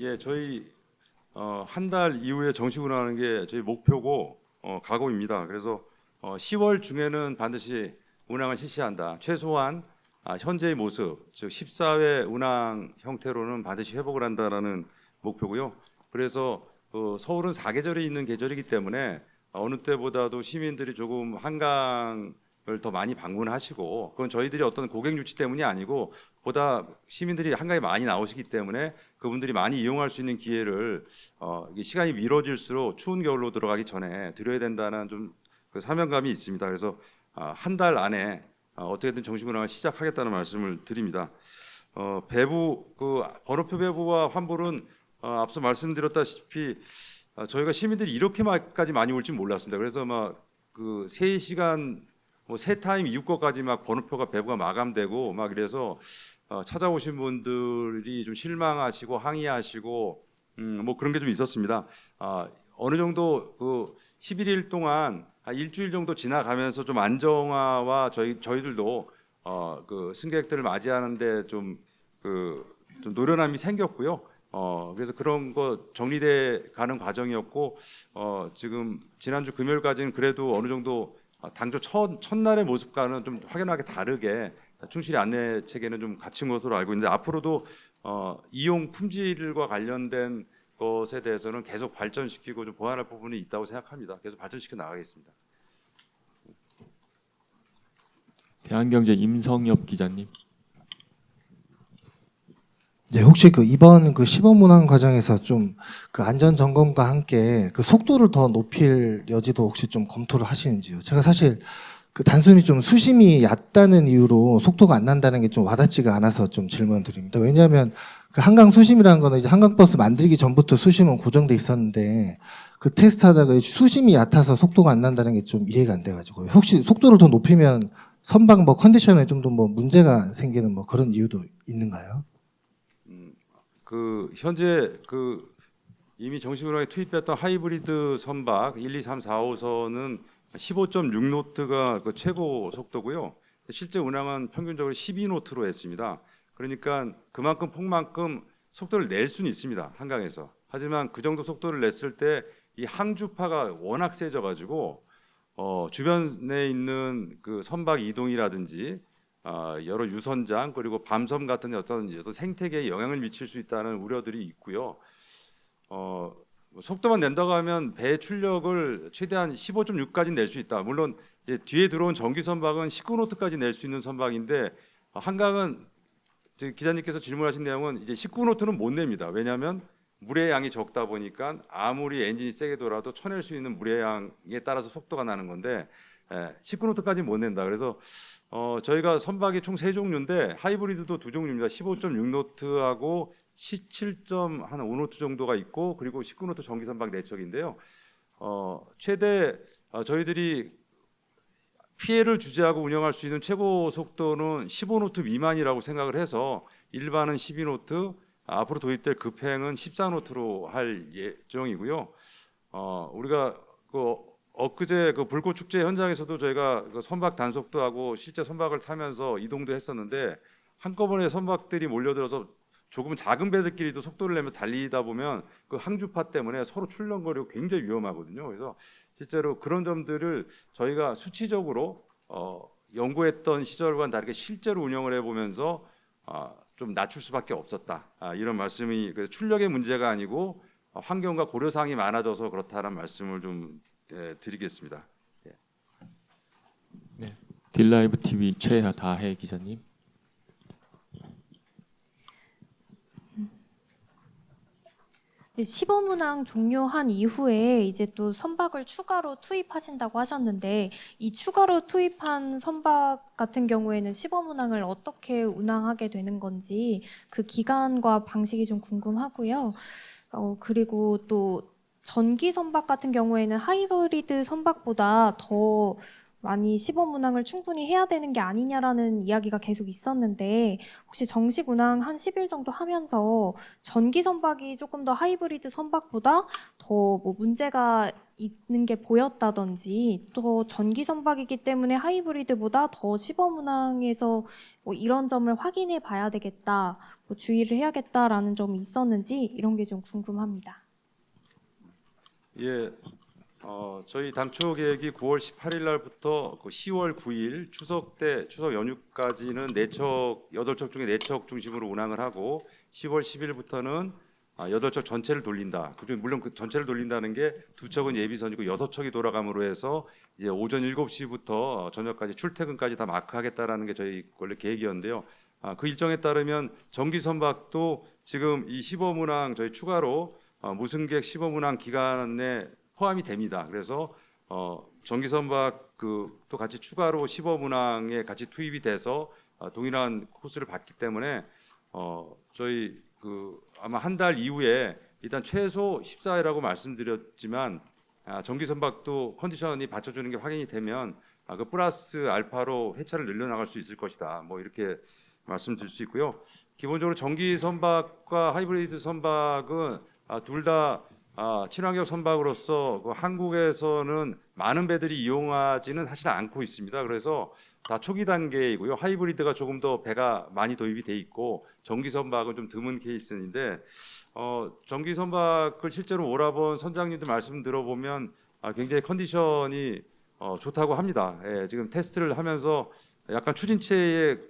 예, 저희 한 달 이후에 정식 운항하는 게 저희 목표고 각오입니다. 그래서 10월 중에는 반드시 운항을 실시한다. 최소한 현재의 모습, 즉 14회 운항 형태로는 반드시 회복을 한다라는 목표고요. 그래서 서울은 사계절이 있는 계절이기 때문에 어느 때보다도 시민들이 조금 한강을 더 많이 방문하시고, 그건 저희들이 어떤 고객 유치 때문이 아니고 보다 시민들이 한강에 많이 나오시기 때문에 그분들이 많이 이용할 수 있는 기회를 이게 시간이 미뤄질수록 추운 겨울로 들어가기 전에 드려야 된다는 좀 그 사명감이 있습니다. 그래서 한 달 안에 어떻게든 정식 운항을 시작하겠다는 말씀을 드립니다. 배부 그 번호표 배부와 환불은 앞서 말씀드렸다시피 저희가 시민들이 이렇게까지 많이 올지 몰랐습니다. 그래서 막 그 3시간 세 타임 이후 거까지 막 번호표가 배부가 마감되고 막 이래서 찾아오신 분들이 좀 실망하시고 항의하시고 뭐 그런 게 좀 있었습니다. 어느 정도 그 11일 동안 일주일 정도 지나가면서 좀 안정화와 저희들도 그 승객들을 맞이하는데 좀 노련함이 생겼고요. 그래서 그런 거 정리돼 가는 과정이었고 지금 지난주 금요일까지는 그래도 어느 정도 당초 첫날의 모습과는 좀 확연하게 다르게 충실히 안내 체계는 좀 갖춘 것으로 알고 있는데 앞으로도 이용 품질과 관련된 것에 대해서는 계속 발전시키고 좀 보완할 부분이 있다고 생각합니다. 계속 발전시켜 나가겠습니다. 대한경제 임성엽 기자님. 네, 혹시 그 이번 그 시범 운항 과정에서 좀 그 안전 점검과 함께 그 속도를 더 높일 여지도 혹시 좀 검토를 하시는지요? 제가 사실 그 단순히 좀 수심이 얕다는 이유로 속도가 안 난다는 게 좀 와닿지가 않아서 좀 질문을 드립니다. 왜냐하면 그 한강 수심이라는 거는 이제 한강버스 만들기 전부터 수심은 고정돼 있었는데 그 테스트하다가 수심이 얕아서 속도가 안 난다는 게 좀 이해가 안 돼가지고요. 혹시 속도를 더 높이면 선박 뭐 컨디션에 좀 더 뭐 문제가 생기는 뭐 그런 이유도 있는가요? 그 현재 그 이미 정식 운항에 투입했던 하이브리드 선박 1, 2, 3, 4호선은 15.6노트가 그 최고 속도고요. 실제 운항은 평균적으로 12노트로 했습니다. 그러니까 그만큼 폭만큼 속도를 낼 수는 있습니다. 한강에서. 하지만 그 정도 속도를 냈을 때 이 항주파가 워낙 세져가지고 주변에 있는 그 선박 이동이라든지 여러 유선장 그리고 밤섬 같은 어떤 생태계에 영향을 미칠 수 있다는 우려들이 있고요. 속도만 낸다고 하면 배 출력을 최대한 15.6까지 낼 수 있다. 물론 뒤에 들어온 전기 선박은 19노트까지 낼 수 있는 선박인데 한강은 기자님께서 질문하신 내용은 이제 19노트는 못 냅니다. 왜냐하면 물의 양이 적다 보니까 아무리 엔진이 세게 돌아도 쳐낼 수 있는 물의 양에 따라서 속도가 나는 건데 19노트까지 못 낸다. 그래서 저희가 선박이 총 3종류인데 하이브리드도 2종류입니다. 15.6노트하고 17.5노트 정도가 있고 그리고 19노트 전기 선박 4척인데요. 최대 저희들이 피해를 주제하고 운영할 수 있는 최고 속도는 15노트 미만이라고 생각을 해서 일반은 12노트, 앞으로 도입될 급행은 14노트로 할 예정이고요. 우리가 그 엊그제 그 불꽃 축제 현장에서도 저희가 그 선박 단속도 실제 선박을 타면서 이동도 했었는데 한꺼번에 선박들이 몰려들어서 조금 작은 배들끼리도 속도를 내면서 달리다 보면 그 항주파 때문에 서로 출렁거리고 굉장히 위험하거든요. 그래서 실제로 그런 점들을 저희가 수치적으로 연구했던 시절과는 다르게 실제로 운영을 해보면서 좀 낮출 수밖에 없었다. 이런 말씀이 출력의 문제가 아니고 환경과 고려 사항이 많아져서 그렇다는 말씀을 좀 드리겠습니다. 네. 딜라이브 TV 최다혜 기자님. 네, 시범 운항 종료한 이후에 이제 또 선박을 추가로 투입하신다고 하셨는데 이 추가로 투입한 선박 같은 경우에는 시범 운항을 어떻게 운항하게 되는 건지 그 기간과 방식이 좀 궁금하고요. 그리고 또 전기 선박 같은 경우에는 하이브리드 선박보다 더 많이 시범 운항을 충분히 해야 되는 게 아니냐라는 이야기가 계속 있었는데 혹시 정식 운항 한 10일 정도 하면서 전기 선박이 조금 더 하이브리드 선박보다 더 뭐 문제가 있는 게 보였다든지 또 전기 선박이기 때문에 하이브리드보다 더 시범 운항에서 뭐 이런 점을 확인해 봐야 되겠다, 뭐 주의를 해야겠다라는 점이 있었는지 이런 게 좀 궁금합니다. 예, 저희 당초 계획이 9월 18일 날부터 그 10월 9일 추석 연휴까지는 8척 중에 4척 중심으로 운항을 하고 10월 10일부터는 8척 전체를 돌린다. 그중 물론 그 전체를 돌린다는 게 2척은 예비선이고 6척이 돌아감으로 해서 이제 오전 7시부터 저녁까지 출퇴근까지 다 마크하겠다라는 게 저희 원래 계획이었는데요. 그 일정에 따르면 정기 선박도 지금 이 시범 운항 저희 추가로 무승객 시범 운항 기간에 포함이 됩니다. 그래서 정기 선박 또 같이 추가로 시범 운항에 같이 투입이 돼서 동일한 코스를 받기 때문에 저희 아마 한 달 이후에 일단 최소 14회라고 말씀드렸지만 정기 선박도 컨디션이 받쳐주는 게 확인이 되면 그 플러스 알파로 회차를 늘려나갈 수 있을 것이다. 뭐 이렇게 말씀드릴 수 있고요. 기본적으로 정기 선박과 하이브리드 선박은 둘 다 친환경 선박으로서 그 한국에서는 많은 배들이 이용하지는 사실 않고 있습니다. 그래서 다 초기 단계이고요. 하이브리드가 조금 더 배가 많이 도입이 돼 있고 정기 선박은 좀 드문 케이스인데 정기 선박을 실제로 몰아본 선장님들 말씀 들어보면 굉장히 컨디션이 좋다고 합니다. 예, 지금 테스트를 하면서 약간 추진체의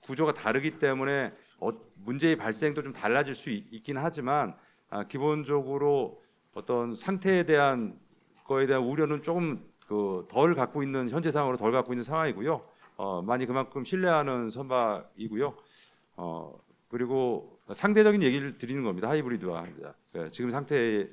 구조가 다르기 때문에 문제의 발생도 좀 달라질 수 있긴 하지만 기본적으로 어떤 상태에 대한 거에 대한 우려는 조금 덜 갖고 있는 현재 상황으로 덜 갖고 있는 상황이고요. 많이 그만큼 신뢰하는 선박이고요. 그리고 상대적인 얘기를 드리는 겁니다. 하이브리드와 지금 상태에서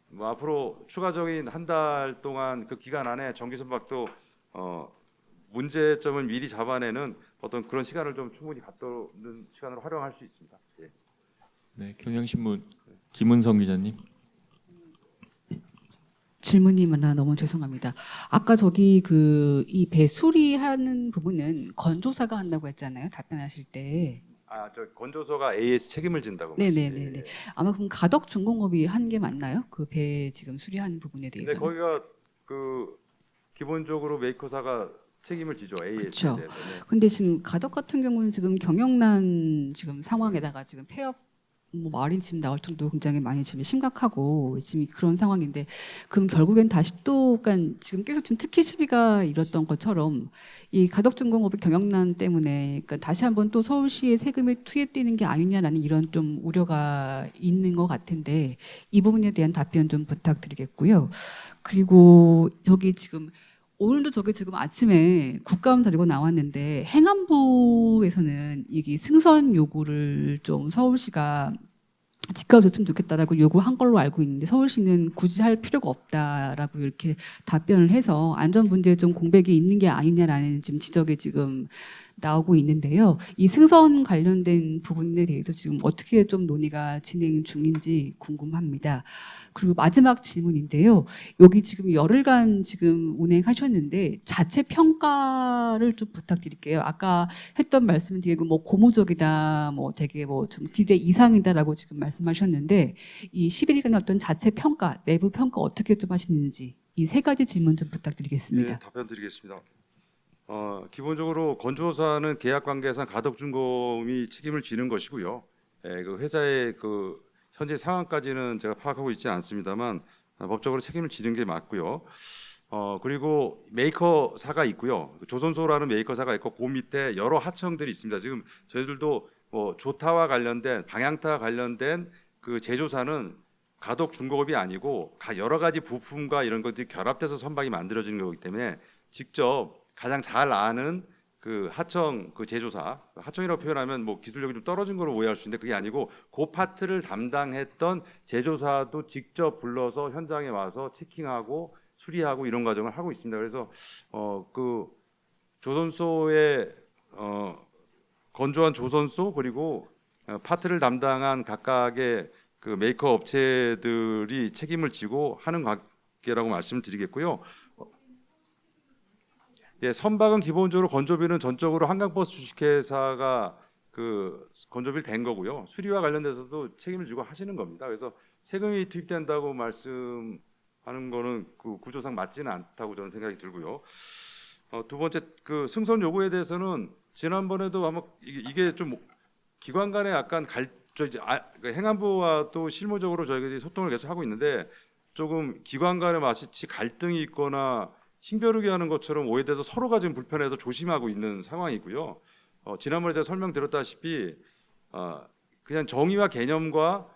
뭐 앞으로 추가적인 한 달 동안 그 기간 안에 정기 선박도 문제점을 미리 잡아내는 어떤 그런 시간을 좀 충분히 갖도록 시간으로 활용할 수 있습니다. 예. 네, 경향신문 김은성 기자님. 질문이 많아 너무 죄송합니다. 아까 저기 이 배 수리하는 부분은 건조사가 한다고 했잖아요. 답변하실 때. 저 건조소가 AS 책임을 진다고. 네네네네. 예. 아마 그럼 가덕중공업이 한 게 맞나요? 그 배 지금 수리하는 부분에 근데 대해서. 거기가 기본적으로 메이커사가 책임을 지죠. AS에 그쵸. 대해서. 네. 근데 지금 가덕 같은 경우는 지금 경영난 지금 상황에다가 지금 폐업 뭐 마린 지금 나올 정도 굉장히 많이 지금 심각하고 지금 그런 상황인데 그럼 결국엔 다시 또 그러니까 지금 계속 지금 특히 시비가 일었던 것처럼 이 가덕중공업의 경영난 때문에 그러니까 다시 한번 또 서울시의 세금이 투입되는 게 아니냐라는 이런 좀 우려가 있는 것 같은데 이 부분에 대한 답변 좀 부탁드리겠고요. 그리고 저기 지금 오늘도 저기 지금 아침에 국감 자료가 나왔는데 행안부에서는 이게 승선 요구를 좀 서울시가 지켜줬으면 좋겠다라고 요구한 걸로 알고 있는데 서울시는 굳이 할 필요가 없다라고 이렇게 답변을 해서 안전 문제에 좀 공백이 있는 게 아니냐라는 지금 지적이 지금 나오고 있는데요. 이 승선 관련된 부분에 대해서 지금 어떻게 좀 논의가 진행 중인지 궁금합니다. 그리고 마지막 질문인데요. 여기 지금 열흘간 지금 운행하셨는데 자체 평가를 좀 부탁드릴게요. 아까 했던 말씀은 되게 뭐 고무적이다, 뭐 되게 뭐 좀 기대 이상이다라고 지금 말씀하셨는데 이 11일간 어떤 자체 평가, 내부 평가 어떻게 좀 하시는지 이 세 가지 질문 좀 부탁드리겠습니다. 예, 답변드리겠습니다. 기본적으로 건조사는 계약 관계상 가덕중공업이 책임을 지는 것이고요. 그 회사의 현재 상황까지는 제가 파악하고 있지 않습니다만 법적으로 책임을 지는 게 맞고요. 그리고 메이커사가 있고요. 조선소라는 메이커사가 있고 그 밑에 여러 하청들이 있습니다. 지금 저희들도 뭐 조타와 관련된 방향타와 관련된 그 제조사는 가덕중공업이 아니고 여러 가지 부품과 이런 것들이 결합돼서 선박이 만들어지는 거기 때문에 직접 가장 잘 아는 그 하청 제조사, 하청이라고 표현하면 뭐 기술력이 좀 떨어진 걸로 오해할 수 있는데 그게 아니고 그 파트를 담당했던 제조사도 직접 불러서 현장에 와서 체킹하고 수리하고 이런 과정을 하고 있습니다. 그래서 그 조선소의 건조한 조선소 그리고 파트를 담당한 각각의 그 메이커 업체들이 책임을 지고 하는 개라고 말씀을 드리겠고요. 예, 선박은 기본적으로 건조비는 전적으로 한강버스 주식회사가 그 건조비를 댄 거고요. 수리와 관련돼서도 책임을 지고 하시는 겁니다. 그래서 세금이 투입된다고 말씀하는 거는 그 구조상 맞지는 않다고 저는 생각이 들고요. 두 번째 그 승선 요구에 대해서는 지난번에도 한번 이게 좀 기관 간에 약간 행안부와 또 실무적으로 저희들이 소통을 계속 하고 있는데 조금 기관 간에 마치 갈등이 있거나 힘겨루기 하는 것처럼 오해돼서 서로가 지금 불편해서 조심하고 있는 상황이고요. 지난번에 제가 설명드렸다시피 그냥 정의와 개념과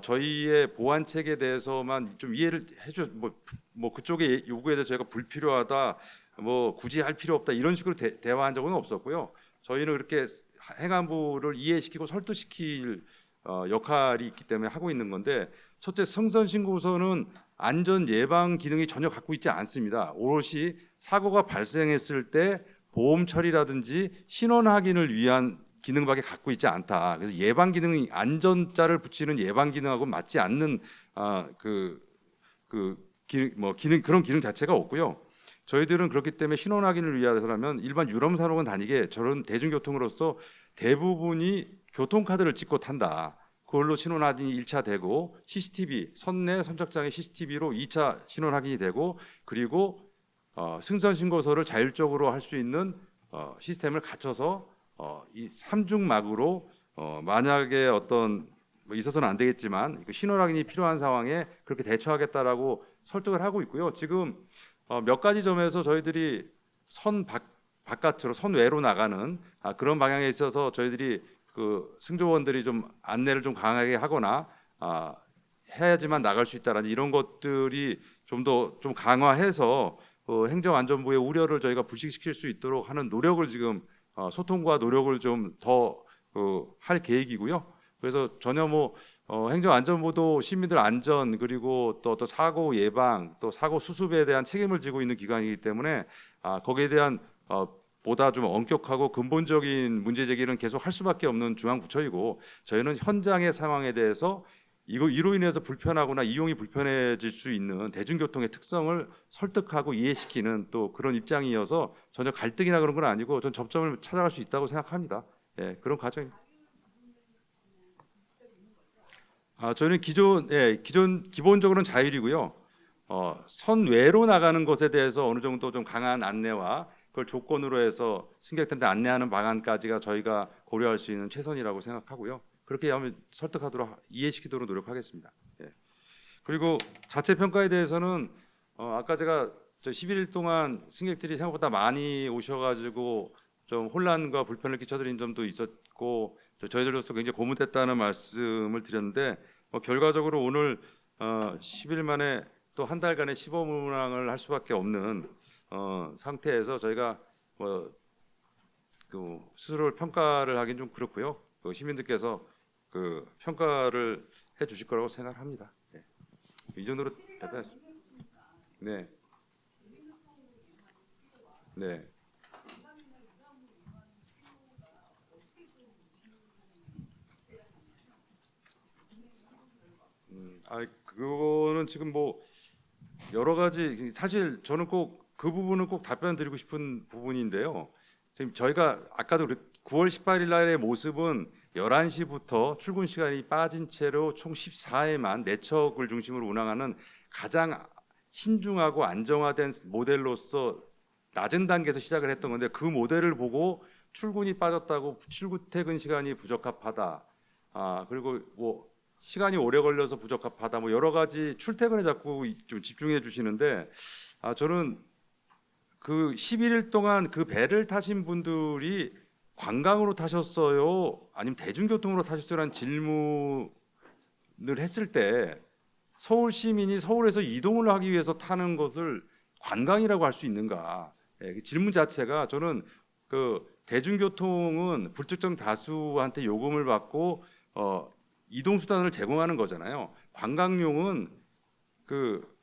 저희의 보완책에 대해서만 좀 이해를 해주 뭐 그쪽의 요구에 대해서 저희가 불필요하다 뭐 굳이 할 필요 없다 이런 식으로 대화한 적은 없었고요. 저희는 그렇게 행안부를 이해시키고 설득시킬 역할이 있기 때문에 하고 있는 건데 첫째 승선 신고서는 안전 예방 기능이 전혀 갖고 있지 않습니다. 오롯이 사고가 발생했을 때 보험 처리라든지 신원 확인을 위한 기능밖에 갖고 있지 않다. 그래서 예방 기능이 안전자를 붙이는 예방 기능하고 맞지 않는 그런 기능 자체가 없고요. 저희들은 그렇기 때문에 신원 확인을 위해서라면 일반 유람 산업은 다니게 저런 대중교통으로서 대부분이 교통카드를 찍고 탄다. 그걸로 신원 확인이 1차 되고 CCTV 선내 선착장의 CCTV로 2차 신원 확인이 되고 그리고 승선 신고서를 자율적으로 할 수 있는 시스템을 갖춰서 이 삼중막으로 만약에 어떤 뭐 있어서는 안 되겠지만 신원 확인이 필요한 상황에 그렇게 대처하겠다라고 설득을 하고 있고요. 지금 몇 가지 점에서 저희들이 바깥으로 선외로 나가는 그런 방향에 있어서 저희들이 그 승조원들이 좀 안내를 좀 강하게 하거나 해야지만 나갈 수 있다라는 이런 것들이 좀 더 좀 강화해서 행정안전부의 우려를 저희가 불식시킬 수 있도록 하는 노력을 지금 소통과 노력을 좀 더 할 계획이고요. 그래서 전혀 뭐 행정안전부도 시민들 안전 그리고 또 어떤 사고 예방 또 사고 수습에 대한 책임을 지고 있는 기관이기 때문에 거기에 대한 보다 좀 엄격하고 근본적인 문제 제기는 계속 할 수밖에 없는 중앙부처이고 저희는 현장의 상황에 대해서 이로 인해서 불편하거나 이용이 불편해질 수 있는 대중교통의 특성을 설득하고 이해시키는 또 그런 입장이어서 전혀 갈등이나 그런 건 아니고 전 접점을 찾아갈 수 있다고 생각합니다. 예, 그런 과정입니다. 저희는 기본적으로는 자율이고요. 선외로 나가는 것에 대해서 어느 정도 좀 강한 안내와 그걸 조건으로 해서 승객들한테 안내하는 방안까지가 저희가 고려할 수 있는 최선이라고 생각하고요. 그렇게 하면 설득하도록 이해시키도록 노력하겠습니다. 예. 그리고 자체 평가에 대해서는 아까 제가 11일 동안 승객들이 생각보다 많이 오셔가지고 좀 혼란과 불편을 끼쳐드린 점도 있었고 저희들로서 굉장히 고무됐다는 말씀을 드렸는데 결과적으로 오늘 10일 만에 또 한 달간의 시범 운항을 할 수밖에 없는 상태에서 저희가 그 스스로를 평가를 하긴 좀 그렇고요. 시민들께서 그 평가를 해주실 거라고 생각합니다. 네. 이 정도로 답변했습니다. 네. 네. 그거는 지금 뭐 여러 가지 사실 저는 꼭 그 부분은 꼭 답변드리고 싶은 부분인데요. 지금 저희가 아까도 9월 18일 날의 모습은 11시부터 출근 시간이 빠진 채로 총 14회만 4척을 중심으로 운항하는 가장 신중하고 안정화된 모델로서 낮은 단계에서 시작을 했던 건데 그 모델을 보고 출근이 빠졌다고 출퇴근 시간이 부적합하다. 그리고 뭐 시간이 오래 걸려서 부적합하다. 뭐 여러 가지 출퇴근에 자꾸 좀 집중해 주시는데 저는 그 11일 동안 그 배를 타신 분들이 관광으로 타셨어요? 아니면 대중교통으로 타셨어요라는 질문을 했을 때 서울 시민이 서울에서 이동을 하기 위해서 타는 것을 관광이라고 할 수 있는가? 그 질문 자체가 저는 그 대중교통은 불특정 다수한테 요금을 받고 이동 수단을 제공하는 거잖아요. 관광용은 그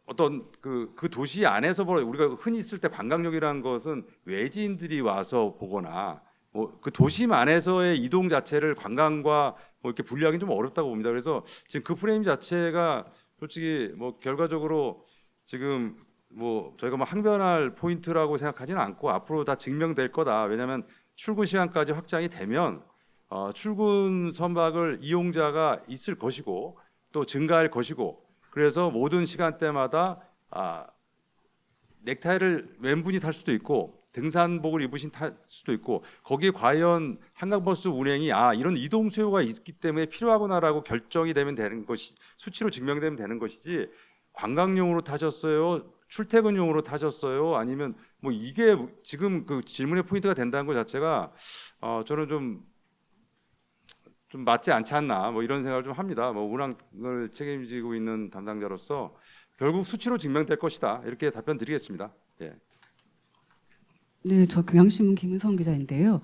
어떤 그 도시 안에서 우리가 흔히 있을 때 관광역이라는 것은 외지인들이 와서 보거나 뭐 그 도심 안에서의 이동 자체를 관광과 뭐 이렇게 분리하기는 좀 어렵다고 봅니다. 그래서 지금 그 프레임 자체가 솔직히 뭐 결과적으로 지금 뭐 저희가 뭐 항변할 포인트라고 생각하지는 않고 앞으로 다 증명될 거다. 왜냐하면 출근 시간까지 확장이 되면 출근 선박을 이용자가 있을 것이고 또 증가할 것이고 그래서 모든 시간대마다 넥타이를 왼분이 탈 수도 있고 등산복을 입으신 탈 수도 있고 거기에 과연 한강버스 운행이 이런 이동 수요가 있기 때문에 필요하구나라고 결정이 되면 되는 것이 수치로 증명되면 되는 것이지 관광용으로 타셨어요 출퇴근용으로 타셨어요 아니면 뭐 이게 지금 그 질문의 포인트가 된다는 것 자체가 저는 좀 맞지 않지 않나 뭐 이런 생각을 좀 합니다. 뭐 운항을 책임지고 있는 담당자로서 결국 수치로 증명될 것이다 이렇게 답변 드리겠습니다. 예. 네, 저 경향신문 김은성 기자인데요.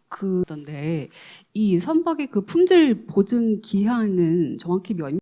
그던데 이 선박의 그 품질 보증 기한은 정확히 몇